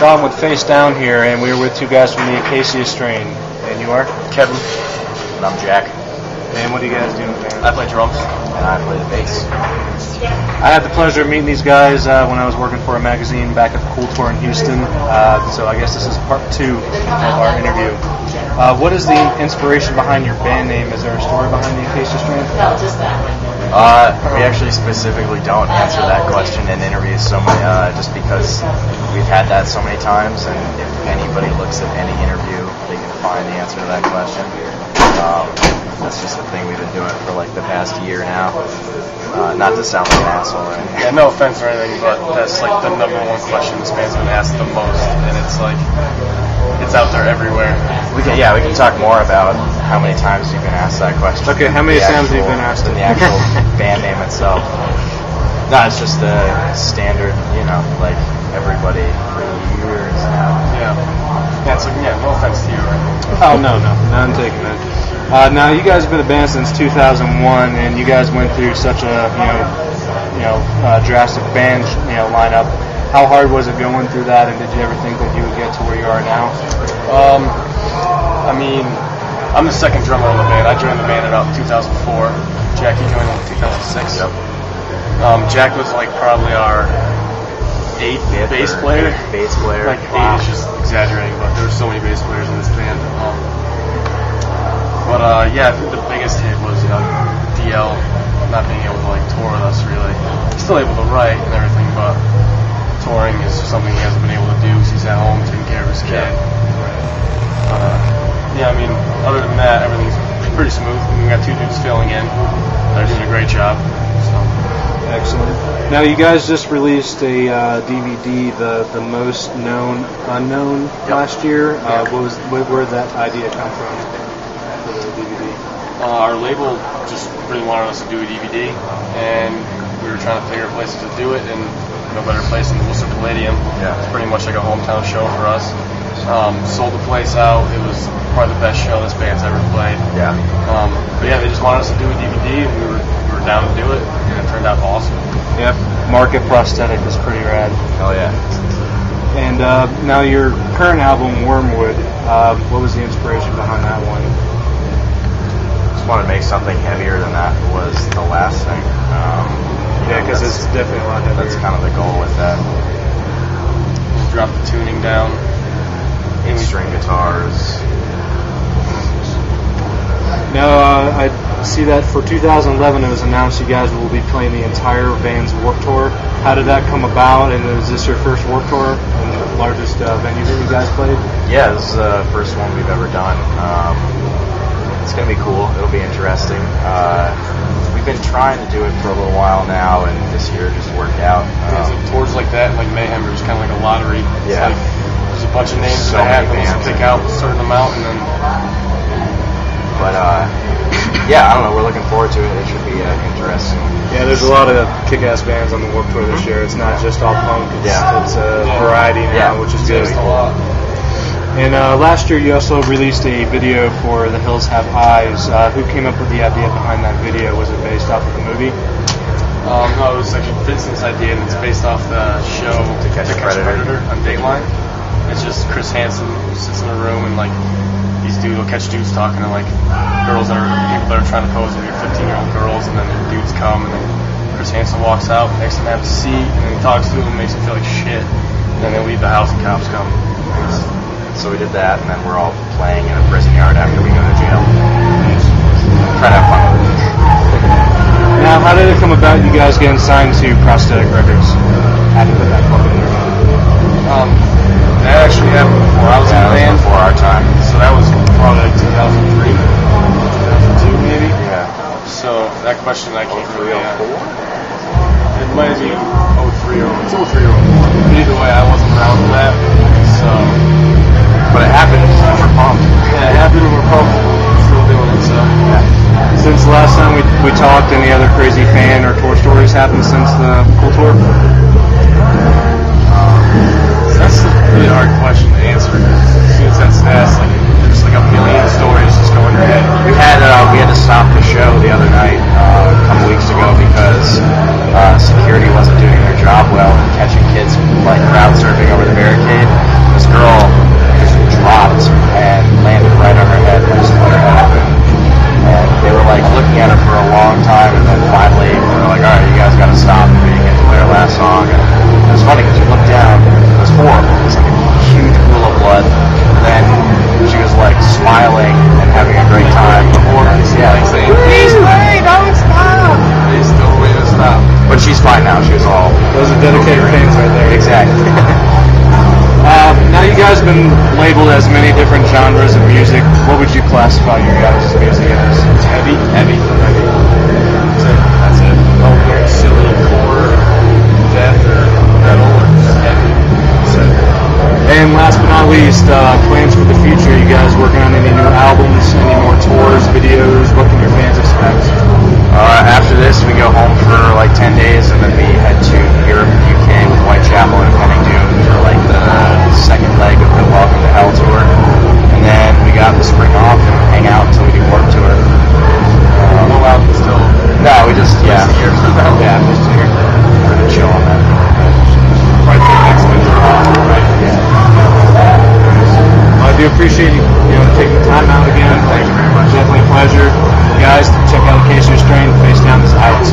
Sean with Face Down here, and we're with two guys from the Acacia strain. And you are? Kevin. And I'm Jack. And what do you guys do, man? I play drums. And I play the bass. I had the pleasure of meeting these guys when I was working for a magazine back at the Cool Tour in Houston. So I guess this is part 2 of our interview. What is the inspiration behind your band name? Is there a story behind the Acacia strain? No, just that one. We actually specifically don't answer that question in interviews so many, just because we've had that so many times, and if anybody looks at any interview, they can find the answer to that question. That's just the thing we've been doing for like the past year now. Not to sound like an asshole or anything. Yeah, no offense or anything, but that's like the number one question this band's been asked the most, and it's like, it's out there everywhere. We can talk more about how many times you've been asked that question. Okay, how many times have you been asked it? The actual band name itself. No, it's just the standard, like everybody for years now. Yeah, it's like, no offense to you or anything. Oh, no, I'm taking that. Now, you guys have been a band since 2001, and you guys went through such a, drastic band, lineup. How hard was it going through that, and did you ever think that you would get to where you are now? I'm the second drummer in the band. I joined the band in about 2004. Jackie joined in 2006. Yep. Jack was like probably our 8th bass player. Bass player. Like 8 is just exaggerating, but there were so many bass players in this band. I think the biggest hit was DL not being able to like tour with us really. He's still able to write and everything, but touring is something he hasn't been able to do because he's at home taking care of his kid. Other than that, everything's pretty smooth. We got 2 dudes filling in. They're doing a great job. So. Excellent. Now, you guys just released a DVD, the Most Known Unknown, last year. Where did that idea come from for the DVD? Our label just really wanted us to do a DVD, and we were trying to figure places to do it, and no better place than the Worcester Palladium. Yeah. It's pretty much like a hometown show for us. Sold the place out. It was probably the best show this band's ever played. Yeah. They just wanted us to do a DVD, and we were down to do it, and it turned out awesome. Yep. Market Prosthetic is pretty rad. Oh yeah. And now your current album, Wormwood, what was the inspiration behind that one? Just wanted to make something heavier than that was the last thing. Because it's definitely a lot heavier. That's kind of the goal with that. Just drop the tuning down. 8-string guitars. Now, I see that for 2011 it was announced you guys will be playing the entire Vans Warped Tour. How did that come about, and is this your first Warped Tour and the largest venue that you guys played? Yeah, this is the first one we've ever done. It's going to be cool. It'll be interesting. We've been trying to do it for a little while now, and this year just worked out. So tours like that, like Mayhem, are just kind of like a lottery. It's like there's a bunch of names so in the hat, and bands pick out a certain amount, and then. But I don't know. We're looking forward to it. It should be interesting. Yeah, there's a lot of kick-ass bands on the Warped Tour this year. It's not just all punk. It's a variety now, which is good. A lot. And last year you also released a video for The Hills Have Eyes. Who came up with the idea behind that video? Was it based off of the movie? No, it was actually Vincent's idea, and it's based off the show To Catch a Predator on Dateline. It's just Chris Hansen sits in a room and like these dudes will catch dudes talking to like people that are trying to pose with your 15-year-old girls, and then the dudes come, and then Chris Hansen walks out, makes them have a seat, and then he talks to them, makes them feel like shit, and then they leave the house and cops come. So we did that, and then we're all playing in a prison yard after we go to jail. Try to have fun with it. Now, how did it come about you guys getting signed to Prosthetic Records? Had to put that plug in there. That actually happened before I was in the band. Before our time. So that was probably like 2003, 2002 maybe. Yeah. So that question I can't really. 04? It might be 03 or 2 or 3 or 4. Either way, I wasn't around for that. So. But it happened. We're pumped. Yeah, it happened. We're pumped. Still doing it. So. Yeah. Since the last time we talked, any other crazy fan or tour stories happened since the Cool Tour? That's a really hard question to answer. As soon as that's asked, like there's like a million stories just go in your head. We had to stop the show the other night, a couple weeks ago, because security wasn't doing their job well and catching kids like crowd surfing over the barricade. been labeled as many different genres of music. What would you classify your guys' music as? It's heavy. That's it. No weird, silly core, death, or metal, or just heavy. That's it. And last but not least, plans for the future. You guys working on any new albums, any more tours, videos? What can your fans expect? After this, we go home for like 10 days, and then we head to Europe and UK with Whitechapel and Pending Doom for like the second leg of the Welcome to Hell tour. And then we got the spring off and hang out until we do Warped Tour. No albums still. No, we just, Rest of the year. yeah, just here. We're gonna chill on that. Right there next winter off, right? Well, I do appreciate you taking the time out again. Thank you very much. Definitely a pleasure. Guys, check out Acacia Strain. Face Down is out.